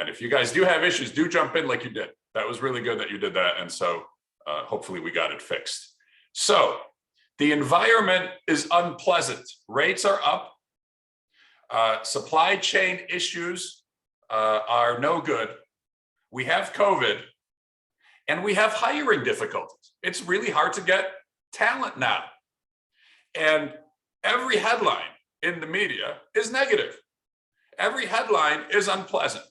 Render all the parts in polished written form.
And if you guys do have issues, do jump in like you did. That was really good that you did that. And so hopefully we got it fixed. So the environment is unpleasant. Rates are up. Supply chain issues are no good. We have COVID and we have hiring difficulties. It's really hard to get talent now. And every headline in the media is negative. Every headline is unpleasant.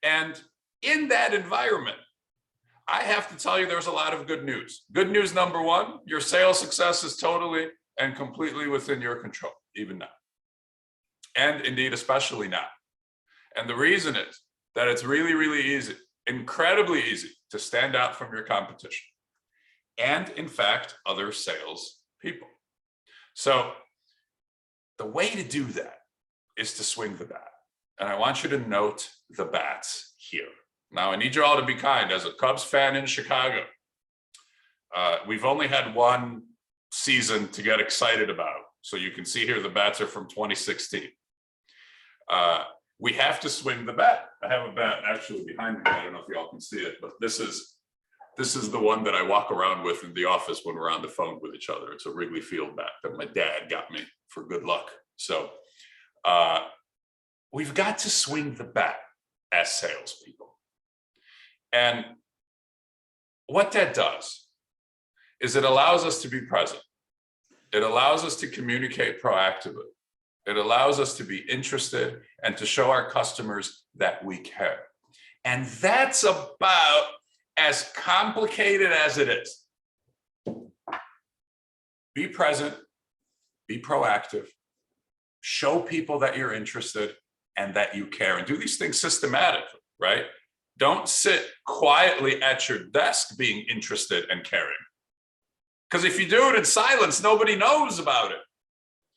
And in that environment, I have to tell you there's a lot of good news. Good news number one, your sales success is totally and completely within your control, even now. And indeed, especially now. And the reason is that it's really, really easy, incredibly easy to stand out from your competition. And in fact, other sales people. So the way to do that is to swing the bat. And I want you to note the bats here. Now, I need you all to be kind. As a Cubs fan in Chicago, we've only had one season to get excited about. So you can see here the bats are from 2016. We have to swing the bat. I have a bat actually behind me. I don't know if y'all can see it, but this is the one that I walk around with in the office when we're on the phone with each other. It's a Wrigley Field bat that my dad got me for good luck. So we've got to swing the bat as salespeople. And what that does is it allows us to be present. It allows us to communicate proactively. It allows us to be interested and to show our customers that we care. And that's about as complicated as it is. Be present, be proactive, show people that you're interested and that you care, and do these things systematically, right? Don't sit quietly at your desk being interested and caring. Because if you do it in silence, nobody knows about it.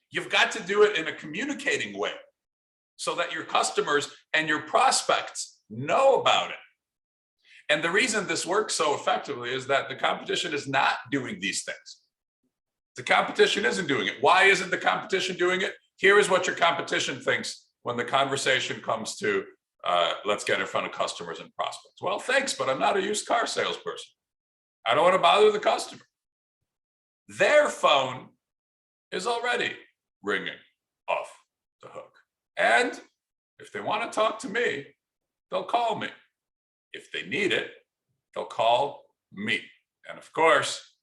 You've got to do it in a communicating way so that your customers and your prospects know about it. And the reason this works so effectively is that the competition is not doing these things. The competition isn't doing it. Why isn't the competition doing it? Here is what your competition thinks when the conversation comes to let's get in front of customers and prospects. Well, thanks, but I'm not a used car salesperson. I don't want to bother the customer. Their phone is already ringing off the hook. And if they want to talk to me, they'll call me. If they need it, they'll call me. And of course,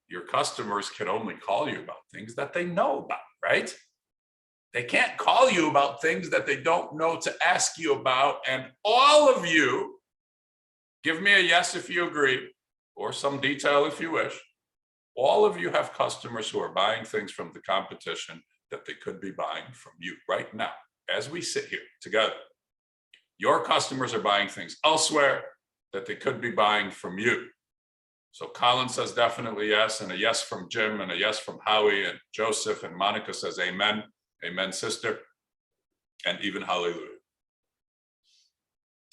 your customers can only call you about things that they know about, right? They can't call you about things that they don't know to ask you about. And all of you, give me a yes if you agree, or some detail if you wish. All of you have customers who are buying things from the competition that they could be buying from you right now, as we sit here together. Your customers are buying things elsewhere that they could be buying from you. So Colin says definitely yes, and a yes from Jim, and a yes from Howie, and Joseph, and Monica says amen. Amen, sister, and even hallelujah.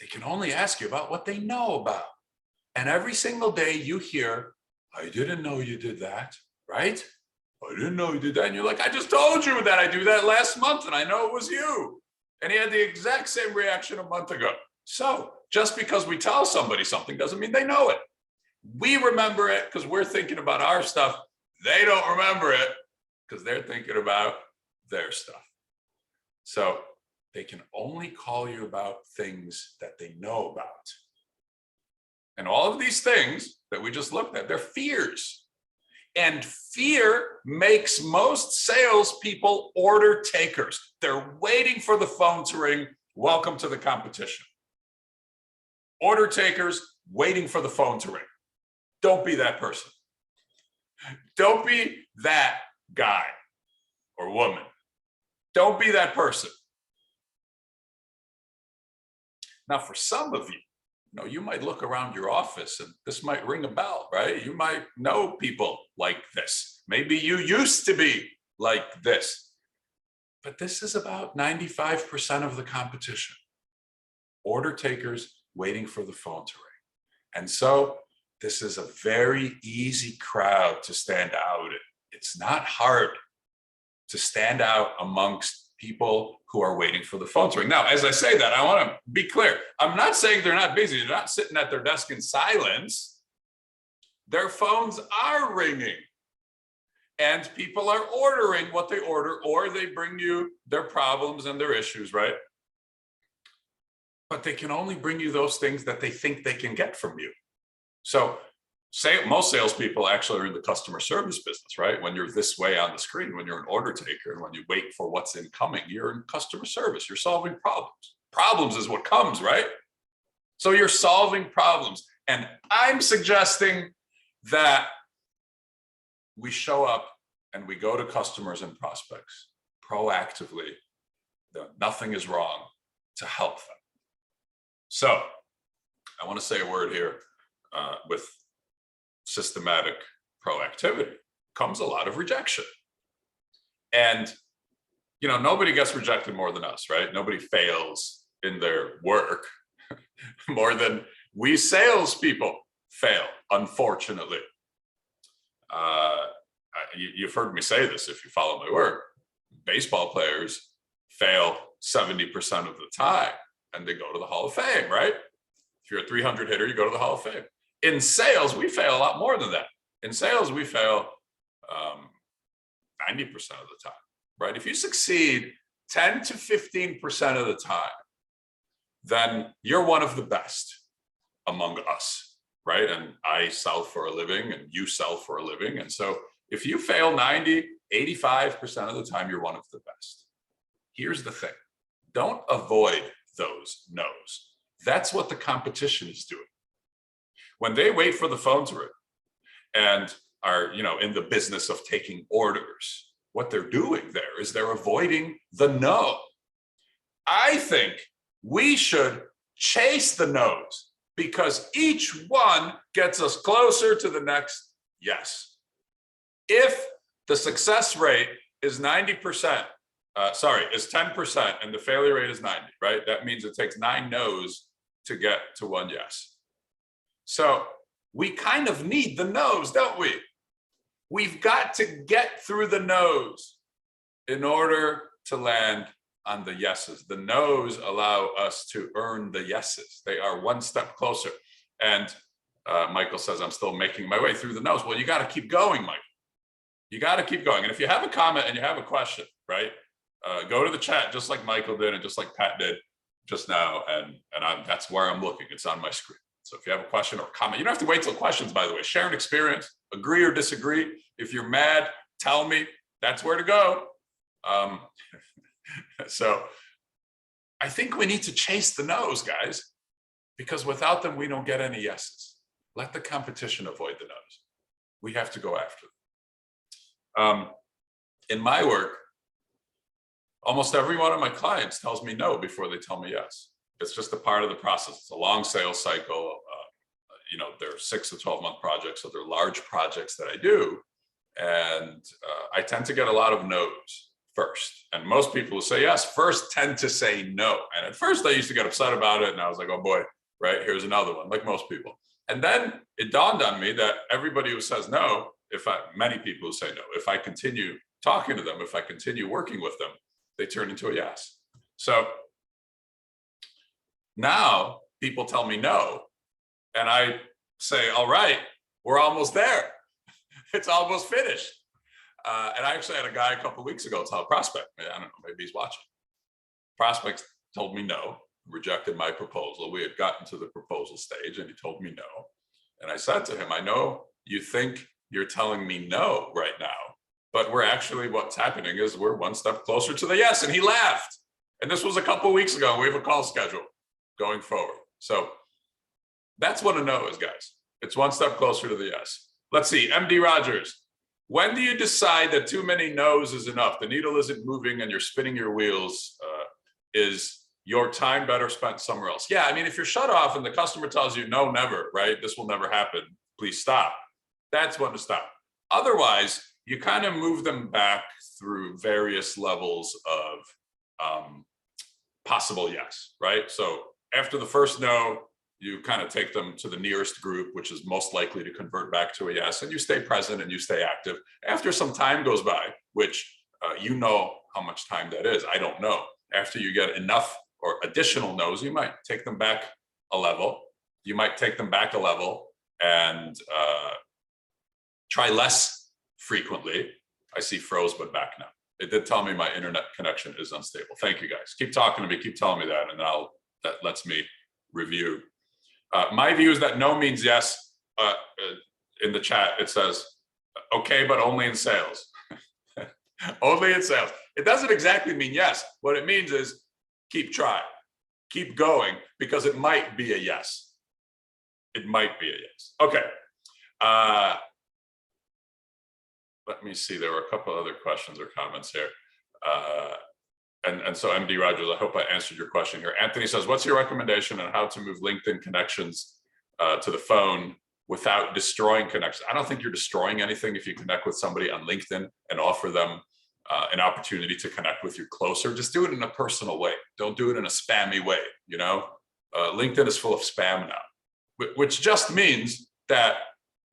They can only ask you about what they know about. And every single day you hear, I didn't know you did that, right? I didn't know you did that. And you're like, I just told you that I do that last month and I know it was you. And he had the exact same reaction a month ago. So just because we tell somebody something doesn't mean they know it. We remember it because we're thinking about our stuff. They don't remember it because they're thinking about their stuff. So they can only call you about things that they know about. And all of these things that we just looked at, they're fears. And fear makes most salespeople order takers. They're waiting for the phone to ring. Welcome to the competition. Order takers waiting for the phone to ring. Don't be that person. Don't be that guy or woman. Don't be that person. Now, for some of you, you might look around your office and this might ring a bell, right? You might know people like this. Maybe you used to be like this. But this is about 95% of the competition. Order takers waiting for the phone to ring. And so this is a very easy crowd to stand out in. It's not hard to stand out amongst people who are waiting for the phone to ring. Now, as I say that, I want to be clear. I'm not saying they're not busy. They're not sitting at their desk in silence. Their phones are ringing. And people are ordering what they order, or they bring you their problems and their issues, right? But they can only bring you those things that they think they can get from you. So most salespeople actually are in the customer service business, right? When you're this way on the screen, when you're an order taker, and when you wait for what's incoming, you're in customer service. You're solving problems. Problems is what comes, right? So you're solving problems. And I'm suggesting that we show up and we go to customers and prospects proactively. Nothing is wrong, to help them. So I want to say a word here. With systematic proactivity comes a lot of rejection. And, nobody gets rejected more than us, right? Nobody fails in their work more than we salespeople fail, unfortunately. You've heard me say this if you follow my work. Baseball players fail 70% of the time, and they go to the Hall of Fame, right? If you're a 300 hitter, you go to the Hall of Fame. In sales, we fail a lot more than that. In sales, we fail 90% of the time, right? If you succeed 10 to 15% of the time, then you're one of the best among us, right? And I sell for a living and you sell for a living. And so if you fail 90, 85% of the time, you're one of the best. Here's the thing. Don't avoid those no's. That's what the competition is doing. When they wait for the phone to ring and are, in the business of taking orders, what they're doing there is they're avoiding the no. I think we should chase the no's, because each one gets us closer to the next yes. If the success rate is 90%, is 10% and the failure rate is 90, right? That means it takes 9 no's to get to 1 yes. So we kind of need the no's, don't we? We've got to get through the no's in order to land on the yeses. The no's allow us to earn the yeses. They are one step closer. And Michael says, I'm still making my way through the no's. Well, you got to keep going, Michael. You got to keep going. And if you have a comment and you have a question, right, go to the chat just like Michael did and just like Pat did just now. And that's where I'm looking. It's on my screen. So if you have a question or comment, you don't have to wait till questions, by the way. Share an experience, agree or disagree. If you're mad, tell me. That's where to go. So I think we need to chase the no's, guys, because without them, we don't get any yeses. Let the competition avoid the no's. We have to go after them. In my work, almost every one of my clients tells me no before they tell me yes. It's just a part of the process. It's a long sales cycle. They're 6 to 12 month projects, so they're large projects that I do. And I tend to get a lot of no's first. And most people who say yes first tend to say no. And at first I used to get upset about it. And I was like, oh boy, right, here's another one, like most people. And then it dawned on me that everybody who says no, many people who say no, if I continue talking to them, if I continue working with them, they turn into a yes. So now people tell me no, and I say, all right, we're almost there. It's almost finished. And I actually had a guy a couple of weeks ago tell a prospect, I don't know, maybe he's watching. Prospect told me no, rejected my proposal. We had gotten to the proposal stage and he told me no. And I said to him, I know you think you're telling me no right now, but what's happening is we're one step closer to the yes. And he laughed. And this was a couple of weeks ago. We have a call scheduled going forward. So that's what a no is, guys. It's one step closer to the yes. Let's see, MD Rogers. When do you decide that too many no's is enough? The needle isn't moving and you're spinning your wheels. Is your time better spent somewhere else? Yeah, I mean, if you're shut off and the customer tells you, no, never, right? This will never happen. Please stop. That's when to stop. Otherwise, you kind of move them back through various levels of possible yes, right? So after the first no, you kind of take them to the nearest group, which is most likely to convert back to a yes, and you stay present and you stay active. After some time goes by, which how much time that is. I don't know. After you get enough or additional no's, you might take them back a level. You might take them back a level and try less frequently. I see froze, but back now. It did tell me my internet connection is unstable. Thank you guys. Keep talking to me, keep telling me that, and that lets me review. My view is that no means yes. In the chat, it says, okay, but only in sales. Only in sales. It doesn't exactly mean yes. What it means is keep trying, keep going, because it might be a yes. It might be a yes. Okay. Let me see. There were a couple other questions or comments here. And so MD Rogers, I hope I answered your question here. Anthony says, what's your recommendation on how to move LinkedIn connections to the phone without destroying connections? I don't think you're destroying anything if you connect with somebody on LinkedIn and offer them an opportunity to connect with you closer. Just do it in a personal way. Don't do it in a spammy way. You know, LinkedIn is full of spam now, which just means that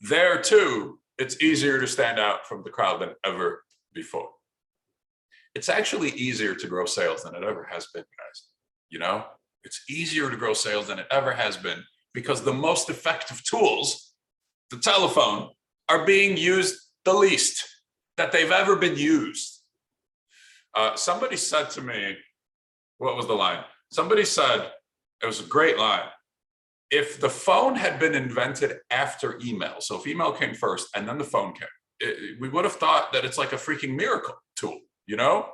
there too, it's easier to stand out from the crowd than ever before. It's actually easier to grow sales than it ever has been, guys. You know, it's easier to grow sales than it ever has been because the most effective tools, the telephone, are being used the least that they've ever been used. Somebody said to me, what was the line? Somebody said, it was a great line. If the phone had been invented after email, so if email came first and then the phone came, we would have thought that it's like a freaking miracle tool, you know?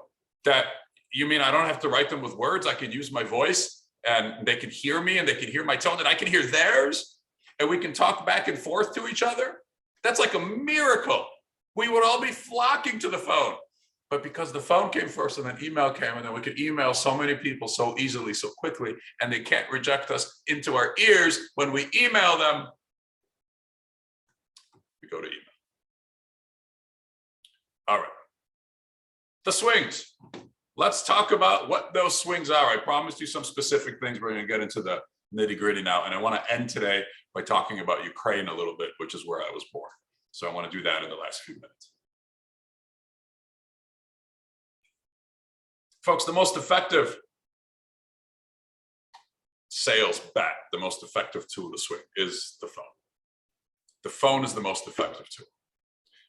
That, you mean I don't have to write them with words? I can use my voice and they can hear me and they can hear my tone and I can hear theirs and we can talk back and forth to each other? That's like a miracle. We would all be flocking to the phone. But because the phone came first and then email came, and then we could email so many people so easily, so quickly, and they can't reject us into our ears when we email them, we go to email. All right. The swings. Let's talk about what those swings are. I promised you some specific things. We're going to get into the nitty-gritty now. And I want to end today by talking about Ukraine a little bit, which is where I was born. So I want to do that in the last few minutes. Folks, the most effective sales bet, the most effective tool to swing is the phone. The phone is the most effective tool.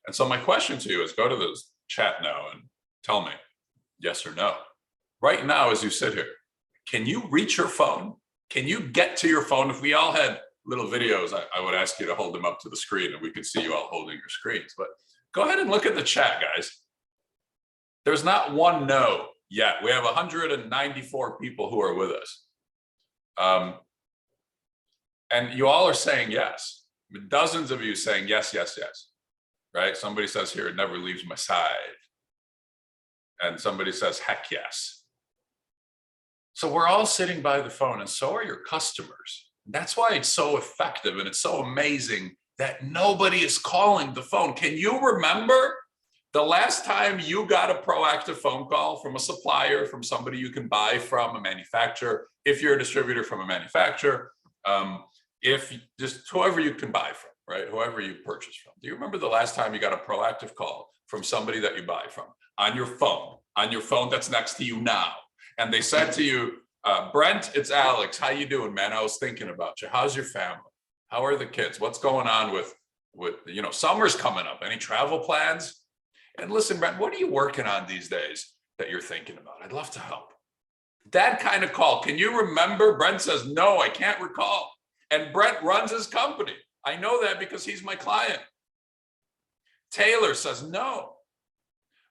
And so my question to you is, go to the chat now and tell me yes or no. Right now, as you sit here, can you reach your phone? Can you get to your phone? If we all had little videos, I would ask you to hold them up to the screen and we could see you all holding your screens. But go ahead and look at the chat, guys. There's not one no yet. We have 194 people who are with us. And you all are saying yes. Dozens of you saying yes, yes, yes. Right? Somebody says here, it never leaves my side. And somebody says, heck yes. So we're all sitting by the phone, and so are your customers. That's why it's so effective and it's so amazing that nobody is calling the phone. Can you remember the last time you got a proactive phone call from a supplier, from somebody you can buy from, a manufacturer, if you're a distributor, from a manufacturer, if just whoever you can buy from, right? Whoever you purchase from. Do you remember the last time you got a proactive call from somebody that you buy from on your phone that's next to you now? And they said to you, Brent, it's Alex. How you doing, man? I was thinking about you. How's your family? How are the kids? What's going on with you know, summer's coming up. Any travel plans? And listen, Brent, what are you working on these days that you're thinking about? I'd love to help. That kind of call. Can you remember? Brent says, no, I can't recall. And Brent runs his company. I know that because he's my client. Taylor says, no.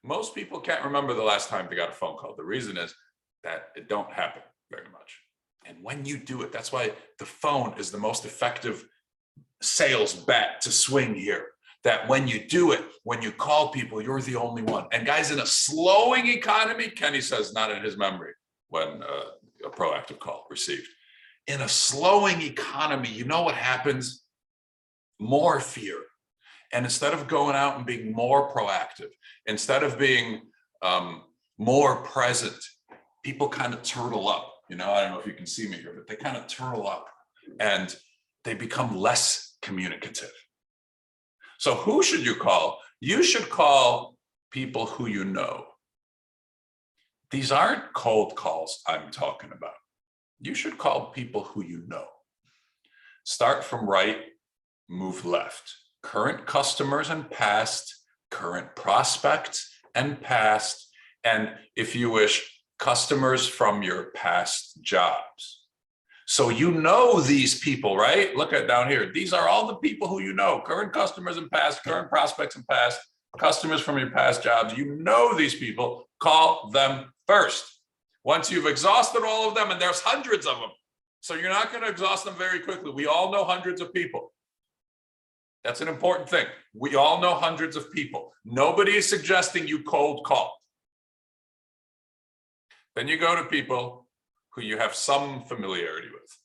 Most people can't remember the last time they got a phone call. The reason is that it don't happen very much. And when you do it, that's why the phone is the most effective sales bet to swing here. That when you do it, when you call people, you're the only one. And guys, in a slowing economy, Kenny says not in his memory when a proactive call received. In a slowing economy, you know what happens? More fear. And instead of going out and being more proactive, instead of being more present, people kind of turtle up. You know, I don't know if you can see me here, but they kind of turtle up and they become less communicative. So who should you call? You should call people who you know. These aren't cold calls I'm talking about. You should call people who you know. Start from right, move left. Current customers and past, current prospects and past, and if you wish, customers from your past jobs. So you know these people, right? Look at down here. These are all the people who you know, current customers and past, current prospects and past, customers from your past jobs. You know these people, call them first. Once you've exhausted all of them, and there's hundreds of them, so you're not going to exhaust them very quickly. We all know hundreds of people. That's an important thing. We all know hundreds of people. Nobody is suggesting you cold call. Then you go to people who you have some familiarity with.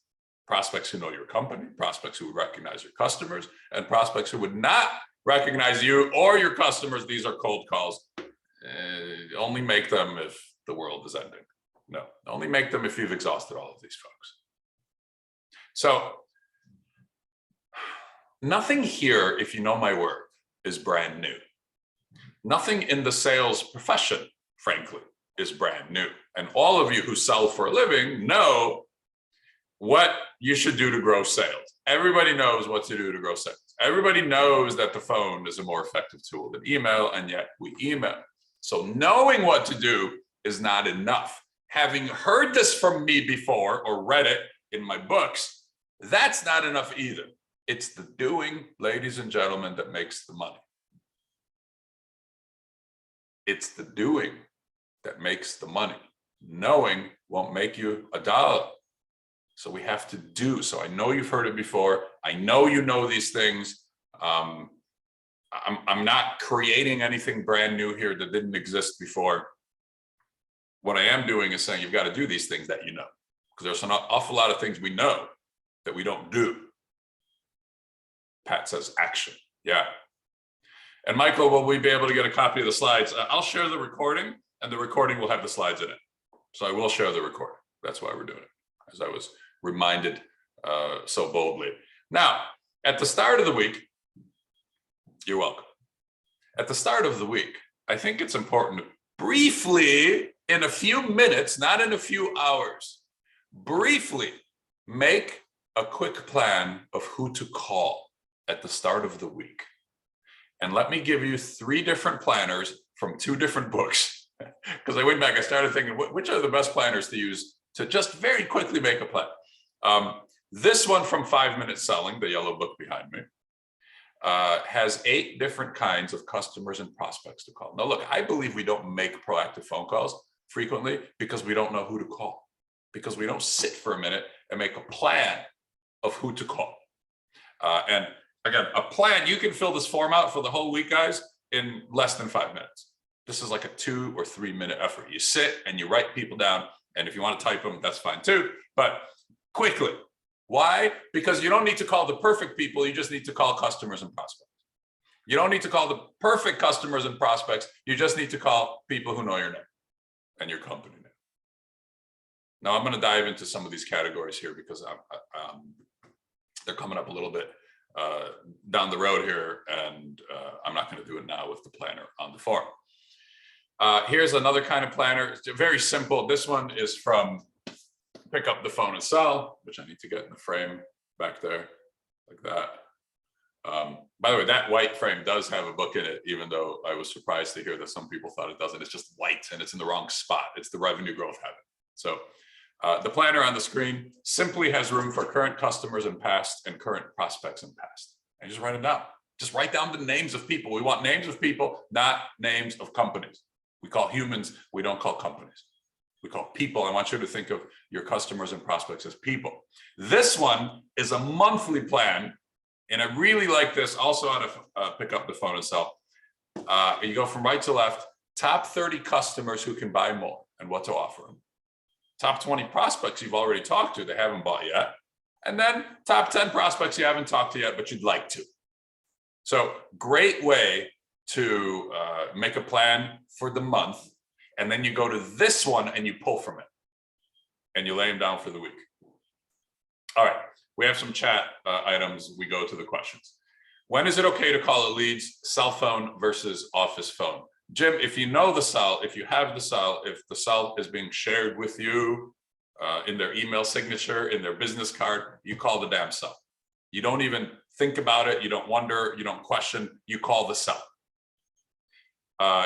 Prospects who know your company, prospects who recognize your customers, and prospects who would not recognize you or your customers. These are cold calls. Only make them if the world is ending. No, only make them if you've exhausted all of these folks. So nothing here, if you know my work, is brand new. Nothing in the sales profession, frankly, is brand new. And all of you who sell for a living know what you should do to grow sales. Everybody knows what to do to grow sales. Everybody knows that the phone is a more effective tool than email, and yet we email. So knowing what to do is not enough. Having heard this from me before or read it in my books, that's not enough either. It's the doing, ladies and gentlemen, that makes the money. It's the doing that makes the money. Knowing won't make you a dollar. So we have to do. So I know you've heard it before. I know you know these things. I'm not creating anything brand new here that didn't exist before. What I am doing is saying you've got to do these things that you know, because there's an awful lot of things we know that we don't do. Pat says action. Yeah. And Michael, will we be able to get a copy of the slides? I'll share the recording, and the recording will have the slides in it. So I will share the recording. That's why we're doing it, as I was reminded so boldly. Now, at the start of the week, you're welcome. At the start of the week, I think it's important to briefly, in a few minutes, not in a few hours, briefly make a quick plan of who to call at the start of the week. And let me give you 3 different planners from 2 different books. Because I went back, I started thinking, which are the best planners to use to just very quickly make a plan? This one from 5 Minute Selling, the yellow book behind me, has 8 different kinds of customers and prospects to call. Now, look, I believe we don't make proactive phone calls frequently because we don't know who to call, because we don't sit for a minute and make a plan of who to call. And again, a plan, you can fill this form out for the whole week, guys, in less than 5 minutes. This is like a 2 or 3 minute effort. You sit and you write people down. And if you want to type them, that's fine too, but quickly. Why? Because you don't need to call the perfect people. You just need to call customers and prospects. You don't need to call the perfect customers and prospects. You just need to call people who know your name and your company name. Now I'm going to dive into some of these categories here because they're coming up a little bit down the road here, and I'm not going to do it now with the planner on the form. Here's another kind of planner. It's very simple. This one is from Pick Up the Phone and Sell, which I need to get in the frame back there, like that. By the way, that white frame does have a book in it, even though I was surprised to hear that some people thought it doesn't. It's just white and it's in the wrong spot. It's the Revenue Growth Habit. So the planner on the screen simply has room for current customers and past, and current prospects and past. And just write them down. Just write down the names of people. We want names of people, not names of companies. We call humans, we don't call companies. We call people. I want you to think of your customers and prospects as people. This one is a monthly plan, and I really like this, also how to Pick Up the Phone and Sell. You go from right to left, top 30 customers who can buy more and what to offer them. Top 20 prospects you've already talked to, they haven't bought yet. And then top 10 prospects you haven't talked to yet, but you'd like to. So great way to make a plan for the month. And then you go to this one and you pull from it and you lay them down for the week. All right, we have some chat items. We go to the questions. When is it okay to call a lead's cell phone versus office phone? Jim, if you know the cell, if you have the cell, if the cell is being shared with you in their email signature, in their business card, you call the damn cell. You don't even think about it. You don't wonder, you don't question, you call the cell.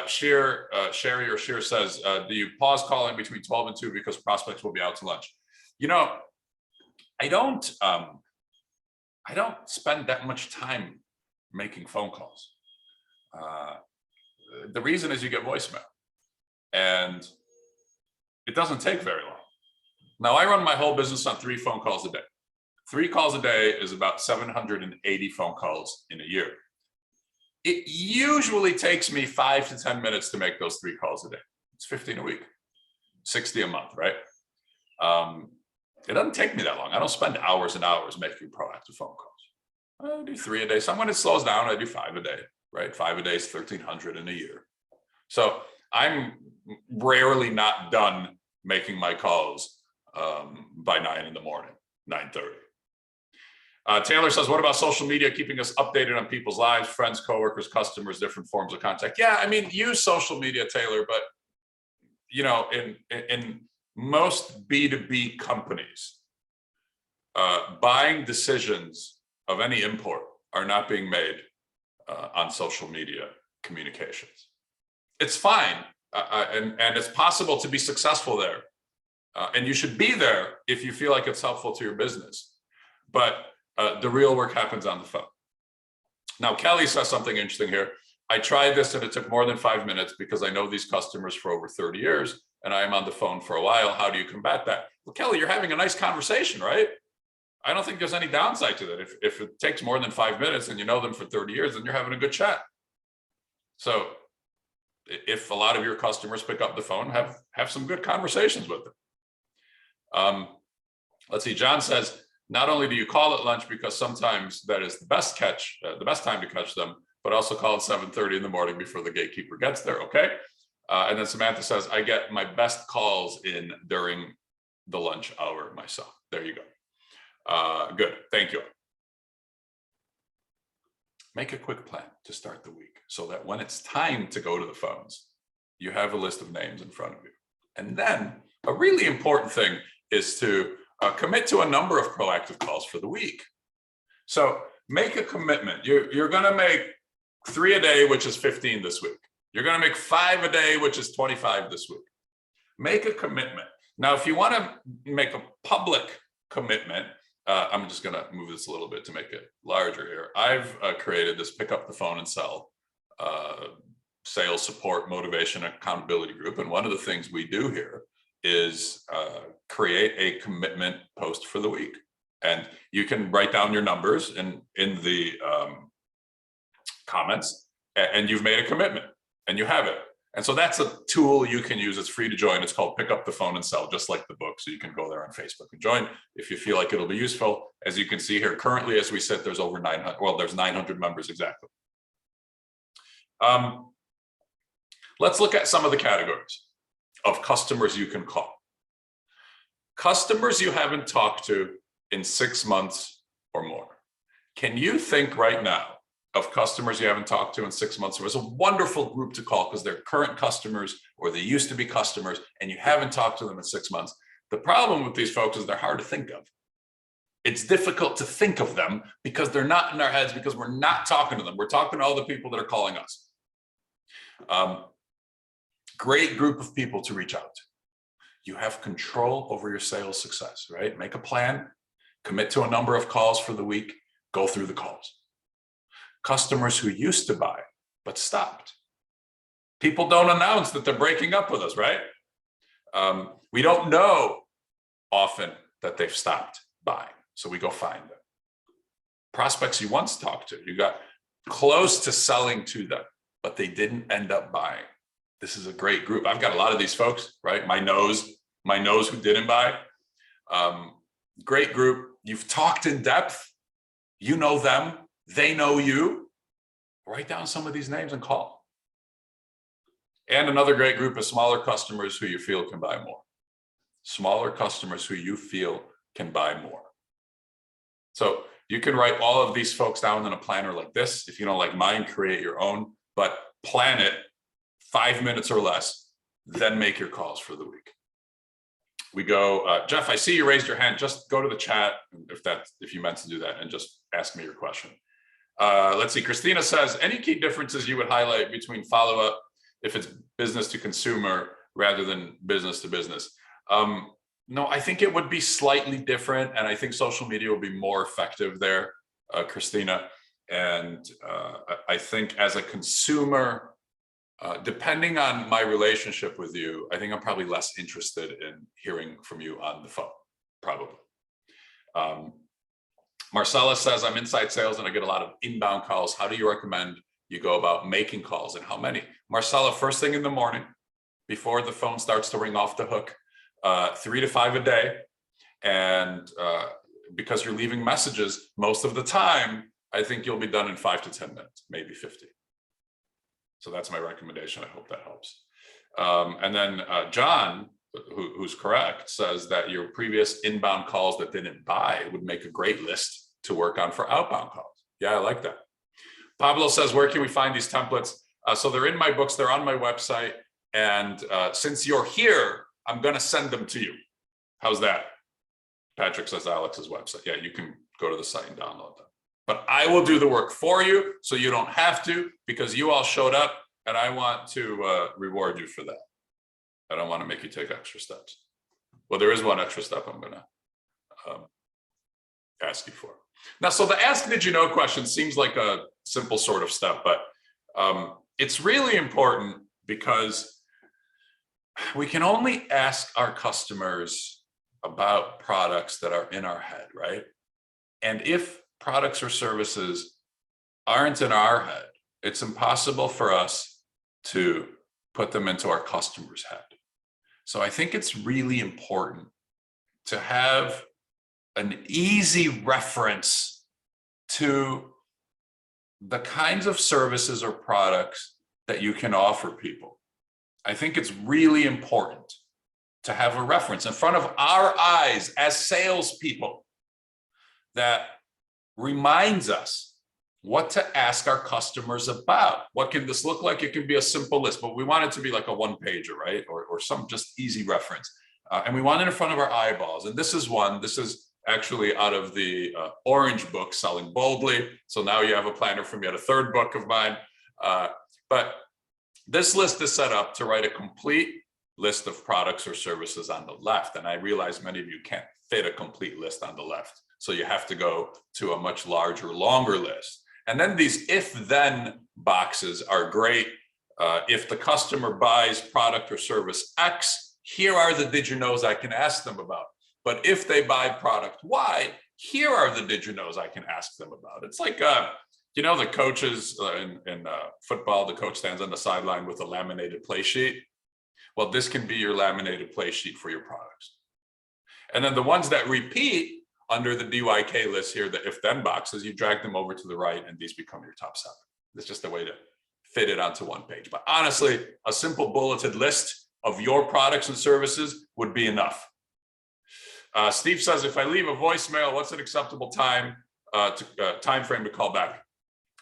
Sherry or Sheer says, do you pause calling between 12 and 2 because prospects will be out to lunch? You know, I don't spend that much time making phone calls. The reason is you get voicemail, and it doesn't take very long. Now, I run my whole business on 3 phone calls a day. 3 calls a day is about 780 phone calls in a year. It usually takes me 5 to 10 minutes to make those 3 calls a day. It's 15 a week, 60 a month, right? It doesn't take me that long. I don't spend hours and hours making proactive phone calls. I do 3 a day. Some when it slows down, I do 5 a day, right? 5 a day is 1,300 in a year. So I'm rarely not done making my calls by 9 in the morning, 9:30. Taylor says, what about social media keeping us updated on people's lives, friends, coworkers, customers, different forms of contact? Yeah, I mean, use social media, Taylor, but you know, in most B2B companies, buying decisions of any import are not being made on social media communications. It's fine, and it's possible to be successful there. And you should be there if you feel like it's helpful to your business. But the real work happens on the phone. Now, Kelly says something interesting here. I tried this and it took more than 5 minutes because I know these customers for over 30 years and I am on the phone for a while. How do you combat that? Well, Kelly, you're having a nice conversation, right? I don't think there's any downside to that. If it takes more than 5 minutes and you know them for 30 years, then you're having a good chat. So if a lot of your customers pick up the phone, have some good conversations with them. Let's see, John says, not only do you call at lunch because sometimes that is the best time to catch them, but also call at 7:30 in the morning before the gatekeeper gets there, okay? And then Samantha says, I get my best calls in during the lunch hour myself. There you go. Good, thank you. Make a quick plan to start the week so that when it's time to go to the phones, you have a list of names in front of you. And then a really important thing is to commit to a number of proactive calls for the week. So make a commitment. You're going to make 3 a day, which is 15 this week. You're going to make 5 a day, which is 25 this week. Make a commitment. Now, if you want to make a public commitment, I'm just going to move this a little bit to make it larger here. I've created this pick up the phone and sell sales support, motivation, accountability group. And one of the things we do here is create a commitment post for the week. And you can write down your numbers in the comments, and you've made a commitment and you have it. And so that's a tool you can use. It's free to join. It's called Pick Up the Phone and Sell, just like the book. So you can go there on Facebook and join if you feel like it'll be useful. As you can see here, currently, as we said, there's over 900, well, there's 900 members exactly. Let's look at some of the categories of customers you can call. Customers you haven't talked to in 6 months or more. Can you think right now of customers you haven't talked to in 6 months? It was a wonderful group to call because they're current customers or they used to be customers and you haven't talked to them in 6 months. The problem with these folks is they're hard to think of. It's difficult to think of them because they're not in our heads because we're not talking to them. We're talking to all the people that are calling us. Great group of people to reach out to. You have control over your sales success, right? Make a plan, commit to a number of calls for the week, go through the calls. Customers who used to buy, but stopped. People don't announce that they're breaking up with us, right? We don't know often that they've stopped buying, so we go find them. Prospects you once talked to, you got close to selling to them, but they didn't end up buying. This is a great group. I've got a lot of these folks, right? My nose who didn't buy. Great group. You've talked in depth. You know them. They know you. Write down some of these names and call. And another great group of smaller customers who you feel can buy more. Smaller customers who you feel can buy more. So you can write all of these folks down in a planner like this. If you don't like mine, create your own, but plan it 5 minutes or less, then make your calls for the week. We go, Jeff, I see you raised your hand. Just go to the chat if you meant to do that, and just ask me your question. Let's see. Christina says, any key differences you would highlight between follow-up if it's business to consumer rather than business to business? No, I think it would be slightly different, and I think social media will be more effective there, Christina. And I think as a consumer, depending on my relationship with you, I think I'm probably less interested in hearing from you on the phone, probably. Marcella says, I'm inside sales and I get a lot of inbound calls. How do you recommend you go about making calls, and how many? Marcella, first thing in the morning, before the phone starts to ring off the hook, 3 to 5 a day. And because you're leaving messages most of the time, I think you'll be done in 5 to 10 minutes, maybe 50. So that's my recommendation. I hope that helps. And then John, who's correct, says that your previous inbound calls that didn't buy would make a great list to work on for outbound calls. Yeah, I like that. Pablo says, where can we find these templates? So they're in my books, they're on my website. And since you're here, I'm going to send them to you. How's that? Patrick says Alex's website. Yeah, you can go to the site and download them. But I will do the work for you, so you don't have to, because you all showed up, and I want to reward you for that. I don't want to make you take extra steps. Well, there is one extra step I'm going to ask you for. Now, so the ask did you know question seems like a simple sort of step, but it's really important because we can only ask our customers about products that are in our head, right? And if products or services aren't in our head, it's impossible for us to put them into our customer's head. So I think it's really important to have an easy reference to the kinds of services or products that you can offer people. I think it's really important to have a reference in front of our eyes as salespeople that reminds us what to ask our customers about. What can this look like? It can be a simple list, but we want it to be like a one-pager, right? Or some just easy reference. And we want it in front of our eyeballs. And this is one. This is actually out of the orange book, Selling Boldly. So now you have a planner from yet a third book of mine. But this list is set up to write a complete list of products or services on the left. And I realize many of you can't fit a complete list on the left. So you have to go to a much larger, longer list. And then these if-then boxes are great. If the customer buys product or service X, here are the did you knows I can ask them about. But if they buy product Y, here are the did you knows I can ask them about. It's like, you know, the coaches in football, the coach stands on the sideline with a laminated play sheet. Well, this can be your laminated play sheet for your products. And then the ones that repeat under the DYK list here, the if-then boxes, you drag them over to the right, and these become your top 7. It's just a way to fit it onto one page. But honestly, a simple bulleted list of your products and services would be enough. Steve says, if I leave a voicemail, what's an acceptable time frame to call back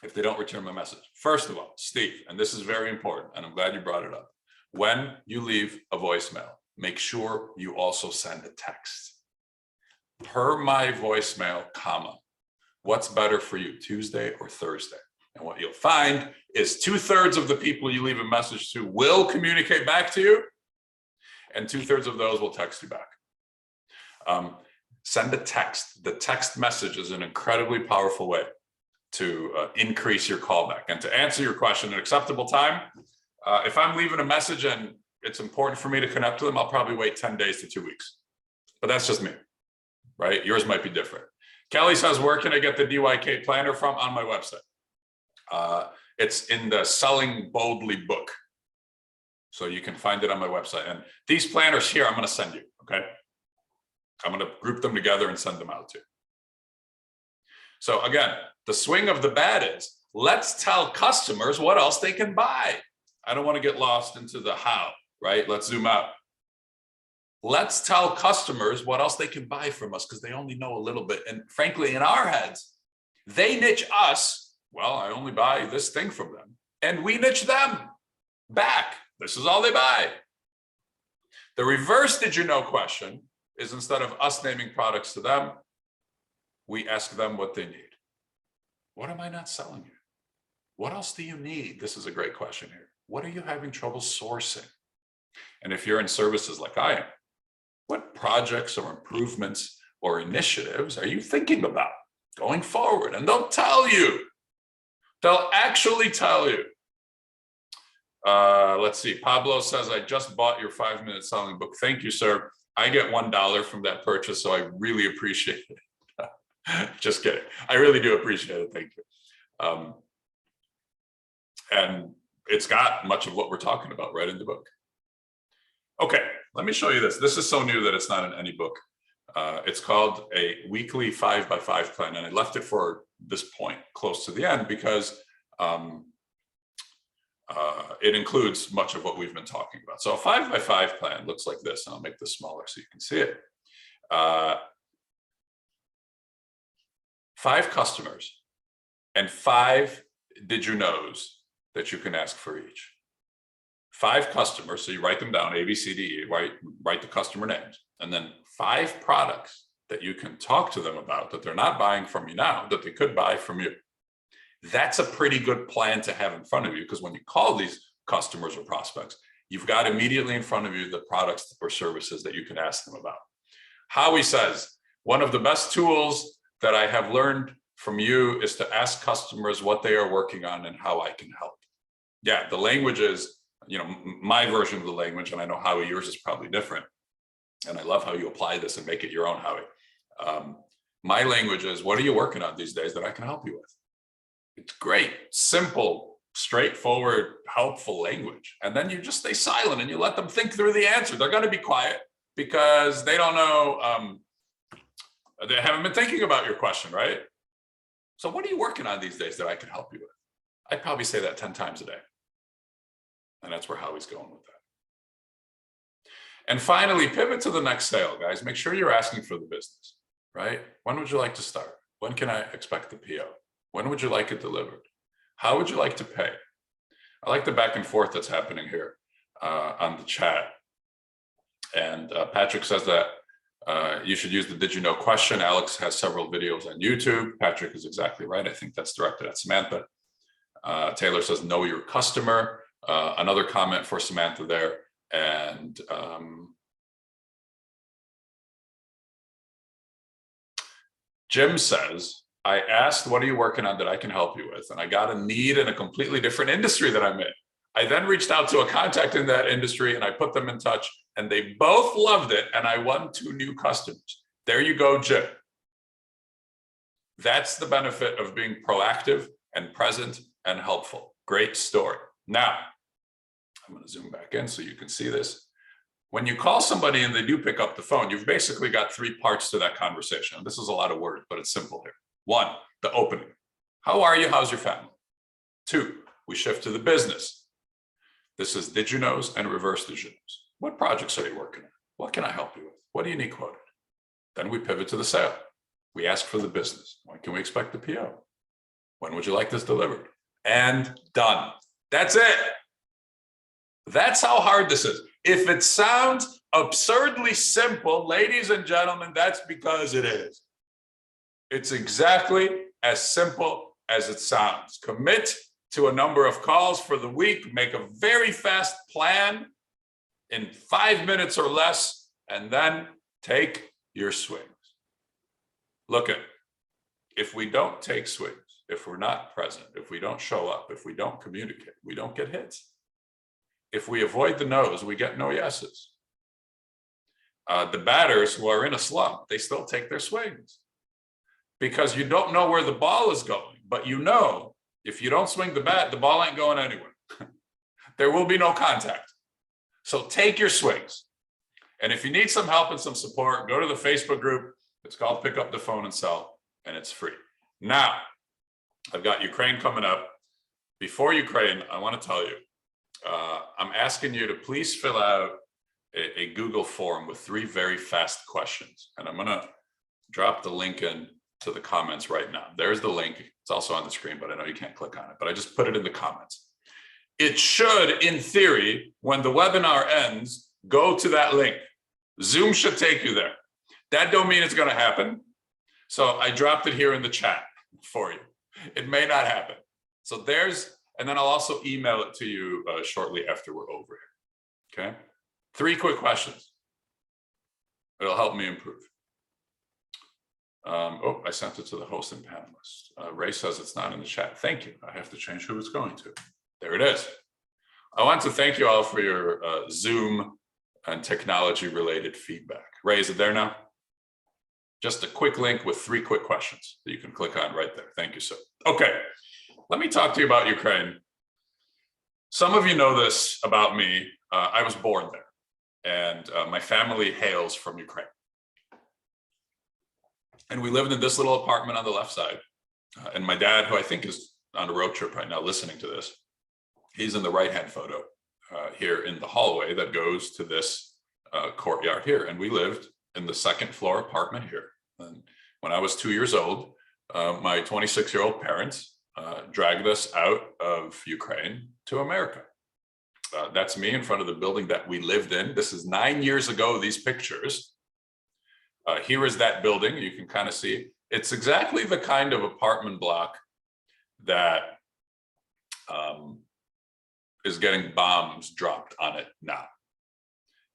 if they don't return my message? First of all, Steve, and this is very important, and I'm glad you brought it up. When you leave a voicemail, make sure you also send a text. Per my voicemail, comma, what's better for you, Tuesday or Thursday? And what you'll find is 2/3 of the people you leave a message to will communicate back to you, and 2/3 of those will text you back. Send a text. The text message is an incredibly powerful way to increase your callback. And to answer your question, an acceptable time, if I'm leaving a message and it's important for me to connect to them, I'll probably wait 10 days to 2 weeks. But that's just me, right? Yours might be different. Kelly says, where can I get the DYK planner from? On my website. It's in the Selling Boldly book. So you can find it on my website. And these planners here, I'm going to send you, okay? I'm going to group them together and send them out to you. So again, the swing of the bat is, let's tell customers what else they can buy. I don't want to get lost into the how, right? Let's zoom out. Let's tell customers what else they can buy from us, because they only know a little bit. And frankly, in our heads, they niche us. Well, I only buy this thing from them. And we niche them back. This is all they buy. The reverse did you know question is instead of us naming products to them, we ask them what they need. What am I not selling you? What else do you need? This is a great question here. What are you having trouble sourcing? And if you're in services like I am, what projects or improvements or initiatives are you thinking about going forward? And they'll tell you. They'll actually tell you. Let's see. Pablo says, I just bought your 5-minute selling book. Thank you, sir. I get $1 from that purchase, so I really appreciate it. Just kidding. I really do appreciate it. Thank you. And it's got much of what we're talking about right in the book. Okay, let me show you this. This is so new that it's not in any book. It's called a weekly 5x5 plan, and I left it for this point close to the end because it includes much of what we've been talking about. So a 5x5 plan looks like this, and I'll make this smaller so you can see it. 5 customers and 5 did you knows that you can ask for each. 5 customers, so you write them down, A, B, C, D, E, write the customer names, and then 5 products that you can talk to them about that they're not buying from you now, that they could buy from you. That's a pretty good plan to have in front of you, because when you call these customers or prospects, you've got immediately in front of you the products or services that you can ask them about. Howie says, one of the best tools that I have learned from you is to ask customers what they are working on and how I can help. Yeah, the language is, my version of the language, and I know Howie, yours is probably different. And I love how you apply this and make it your own, Howie. My language is, what are you working on these days that I can help you with? It's great, simple, straightforward, helpful language. And then you just stay silent and you let them think through the answer. They're going to be quiet because they don't know, they haven't been thinking about your question, right? So what are you working on these days that I can help you with? I'd probably say that 10 times a day. And that's where Howie's going with that. And finally, pivot to the next sale, guys. Make sure you're asking for the business, right? When would you like to start? When can I expect the PO? When would you like it delivered? How would you like to pay? I like the back and forth that's happening here on the chat. And Patrick says that you should use the did you know question. Alex has several videos on YouTube. Patrick is exactly right. I think that's directed at Samantha. Taylor says, know your customer. Another comment for Samantha there. And Jim says, I asked, what are you working on that I can help you with? And I got a need in a completely different industry that I'm in. I then reached out to a contact in that industry and I put them in touch and they both loved it. And I won 2 new customers. There you go, Jim. That's the benefit of being proactive and present and helpful. Great story. Now, I'm going to zoom back in so you can see this. When you call somebody and they do pick up the phone, you've basically got 3 parts to that conversation. This is a lot of words, but it's simple here. 1, the opening. How are you? How's your family? 2, we shift to the business. This is did you knows and reverse did you knows. What projects are you working on? What can I help you with? What do you need quoted? Then we pivot to the sale. We ask for the business. When can we expect the PO? When would you like this delivered? And done. That's it. That's how hard this is. If it sounds absurdly simple, ladies and gentlemen, that's because it is. It's exactly as simple as it sounds. Commit to a number of calls for the week, make a very fast plan in 5 minutes or less, and then take your swings. Look at, if we don't take swings, if we're not present, if we don't show up, if we don't communicate, we don't get hits. If we avoid the no's, we get no yeses. The batters who are in a slump, they still take their swings because you don't know where the ball is going, but you know, if you don't swing the bat, the ball ain't going anywhere. There will be no contact. So take your swings. And if you need some help and some support, go to the Facebook group. It's called Pick Up the Phone and Sell, and it's free. Now, I've got Ukraine coming up. Before Ukraine, I want to tell you, I'm asking you to please fill out a Google form with 3 very fast questions. And I'm going to drop the link in to the comments right now. There's the link. It's also on the screen, but I know you can't click on it, but I just put it in the comments. it should, in theory, when the webinar ends, go to that link. Zoom should take you there. That don't mean it's going to happen. So I dropped it here in the chat for you. It may not happen. So there's, and then I'll also email it to you shortly after we're over here. Okay. 3 quick questions. It'll help me improve. Oh, I sent it to the host and panelists. Ray says it's not in the chat. Thank you. I have to change who it's going to. There it is. I want to thank you all for your Zoom and technology related feedback. Ray, is it there now? Just a quick link with 3 quick questions that you can click on right there. Thank you, sir. Okay, let me talk to you about Ukraine. Some of you know this about me. I was born there, and my family hails from Ukraine. And we lived in this little apartment on the left side. And my dad, who I think is on a road trip right now listening to this, he's in the right-hand photo here in the hallway that goes to this courtyard here. And we lived in the 2nd floor apartment here. And when I was 2 years old, my 26-year-old parents dragged us out of Ukraine to America. That's me in front of the building that we lived in. This is 9 years ago, these pictures. Here is that building. You can kind of see. It's exactly the kind of apartment block that is getting bombs dropped on it now.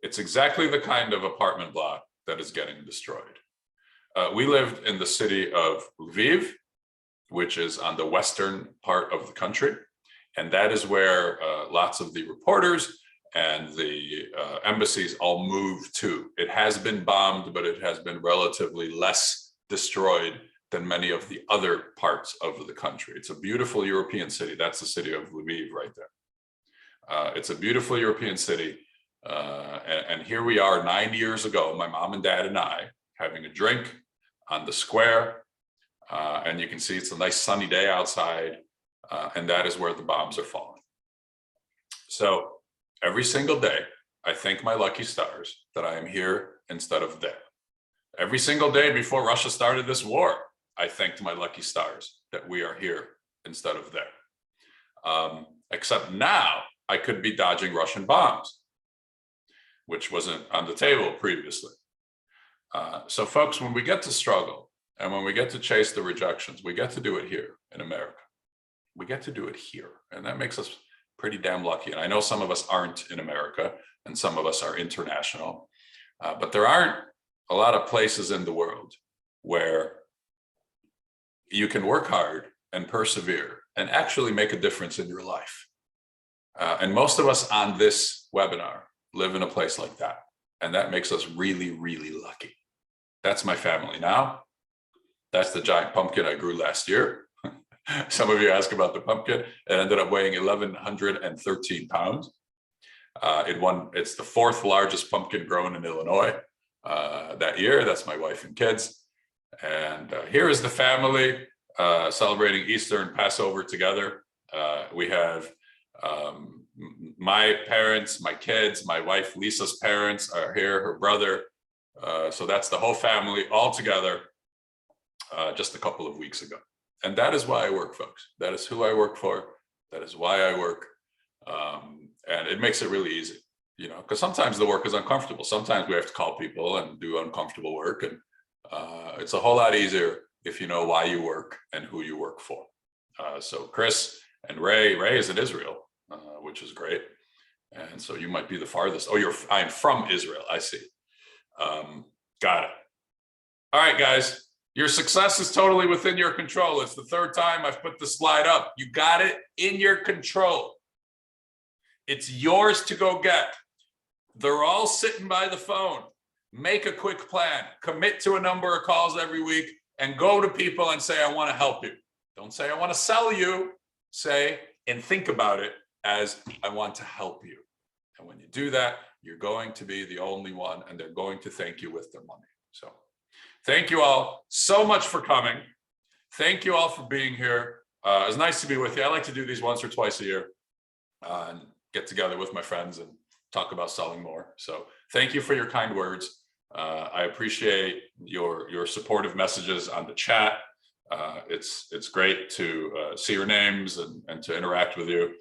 It's exactly the kind of apartment block that is getting destroyed. We lived in the city of Lviv, which is on the western part of the country. And that is where lots of the reporters and the embassies all moved to. It has been bombed, but it has been relatively less destroyed than many of the other parts of the country. It's a beautiful European city. That's the city of Lviv right there. It's a beautiful European city. And here we are 9 years ago, my mom and dad and I having a drink on the square. And you can see it's a nice sunny day outside. And that is where the bombs are falling. So every single day, I thank my lucky stars that I am here instead of there. Every single day before Russia started this war, I thanked my lucky stars that we are here instead of there. Except now I could be dodging Russian bombs, which wasn't on the table previously. So folks, when we get to struggle and when we get to chase the rejections, we get to do it here in America. We get to do it here. And that makes us pretty damn lucky. And I know some of us aren't in America and some of us are international, but there aren't a lot of places in the world where you can work hard and persevere and actually make a difference in your life. And most of us on this webinar live in a place like that. And that makes us really, really lucky. That's my family now. That's the giant pumpkin I grew last year. Some of you ask about the pumpkin. It ended up weighing 1,113 pounds. It's the 4th largest pumpkin grown in Illinois that year. That's my wife and kids. And here is the family celebrating Easter and Passover together. We have my parents, my kids, my wife Lisa's parents are here, her brother. So that's the whole family all together just a couple of weeks ago. And that is why I work, folks. That is who I work for. That is why I work. And it makes it really easy, you know, because sometimes the work is uncomfortable. Sometimes we have to call people and do uncomfortable work. And it's a whole lot easier if you know why you work and who you work for. So Chris and Ray is in Israel, which is great. And so you might be the farthest. Oh, I'm from Israel. I see. Got it. All right, guys. Your success is totally within your control. It's the 3rd time I've put the slide up. You got it in your control. It's yours to go get. They're all sitting by the phone. Make a quick plan. Commit to a number of calls every week and go to people and say, I want to help you. Don't say, I want to sell you. Say, and think about it as I want to help you. And when you do that, you're going to be the only one and they're going to thank you with their money. So thank you all so much for coming. Thank you all for being here. It's nice to be with you. I like to do these once or twice a year and get together with my friends and talk about selling more. So thank you for your kind words. I appreciate your supportive messages on the chat. It's great to see your names and to interact with you.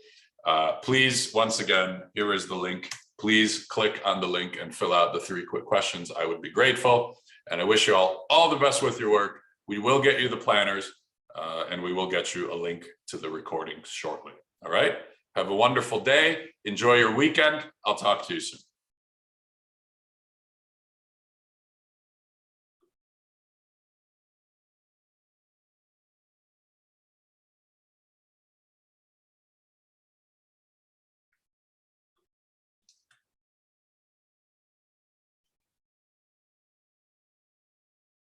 Please, once again, here is the link. Please click on the link and fill out the 3 quick questions. I would be grateful. And I wish you all the best with your work. We will get you the planners, and we will get you a link to the recordings shortly. All right. Have a wonderful day. Enjoy your weekend. I'll talk to you soon.